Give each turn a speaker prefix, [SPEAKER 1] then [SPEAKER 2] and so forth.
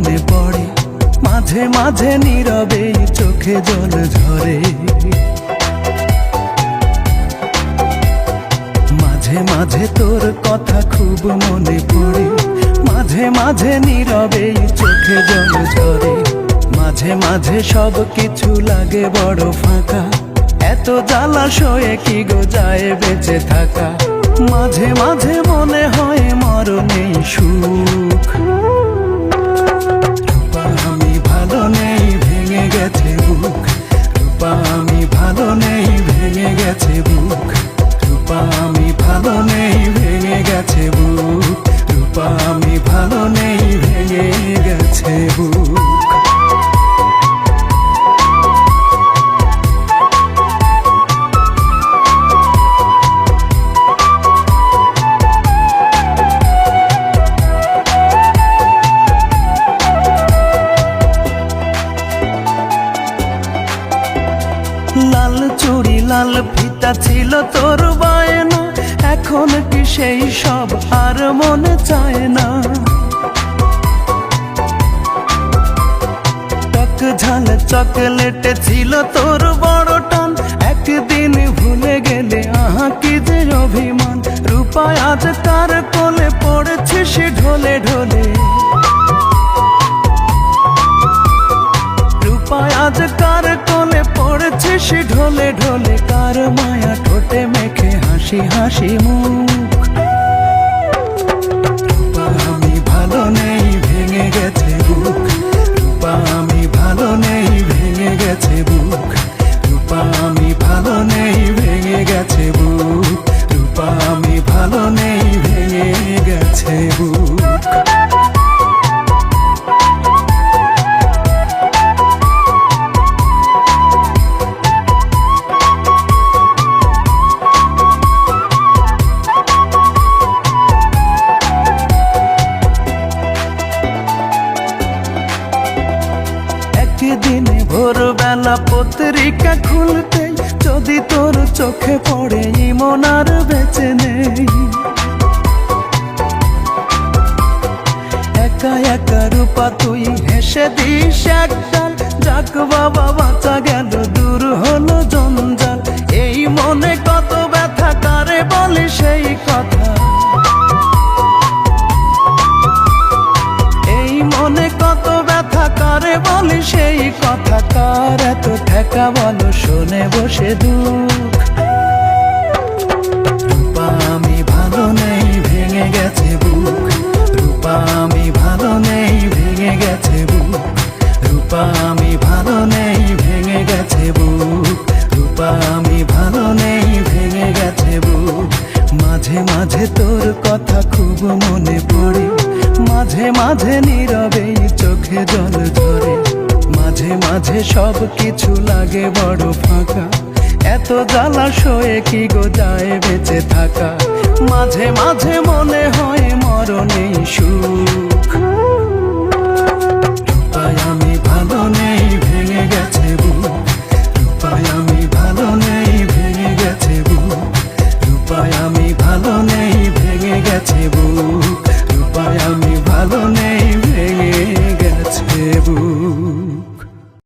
[SPEAKER 1] মনে পড়ে, মাঝে মাঝে নীরবে চোখে জল ঝরে। মাঝে মাঝে তোর কথা খুব মনে পড়ে, মাঝে মাঝে নীরবে চোখে জল ঝরে। মাঝে মাঝে সব কিছু লাগে বড় ফাঁকা, এত জ্বালাশয়ে কি গো যায় বেঁচে থাকা। মাঝে মাঝে মনে হয় মরণেই সুখ। রূপা আমি ভালো নেই, ভেঙে গেছে বুক। রূপা আমি ভালো নেই, ভেঙে গেছে বুক। রূপা আমি ভালো নেই, ভেঙে গেছে বুক। রূপা আমি ভালো নেই, ভেঙে গেছে বুক। লাল চুড়ি লাল ফিতা ছিল তোর বায়না, এখন কি সেই সব আর মনে চায় না। টক ঝাল চকলেটে ছিল তোর বড় টান, একদিন ভুলে গেলে আহা কি যে অভিমান। রূপা আজ কার কোলে পড়েছে সে ঢলে ঢলে। রূপা আজ কার কোলে পড়েছে সে ঢলে ঢলে। কার মায়া ঠোঁটে মেখে হাসি হাসি মুখ। রূপা আমি ভালো নেই, ভেঙে গেছে বুক। রূপা আমি ভালো নেই, ভেঙে গেছে বুক। রূপা আমি ভালো নেই, ভেঙে গেছে বুক। রূপা আমি ভালো নেই, ভেঙে গেছে বুক। দিনে ভোরবেলা পত্রিকা খুলতে, যদি তোর চোখে পড়ে ইমন আর বেঁচে নেই। একা একা রূপা তুই হেসে দিস একগাল, যাক বাবা বাঁচা গেল, দূর হলো জঞ্জাল। এই মনে কত ব্যথা, কারে বলি সেই কথা। এই মনে কত ব্যথা, কারে বলি সেই কথা। কার এত ঠেকা বলো, শোনে বসে দুঃখ। রূপা আমি ভালো নেই, ভেঙে গেছে বুক। রূপা আমি ভালো নেই, ভেঙে গেছে বুক। রূপা আমি ভালো নেই, ভেঙে গেছে বুক। রূপা আমি ভালো নেই, ভেঙে গেছে বুক। মাঝে মাঝে তোর কথা খুব মনে পড়ে, মাঝে মাঝে নীরবে চোখে জল ঝরে। মাঝে মাঝে সব কিছু লাগে বড় ফাঁকা, এত জ্বালাশয়ে কি গো যায় বেঁচে থাকা। মাঝে মাঝে মনে হয় মরণেই সুখ।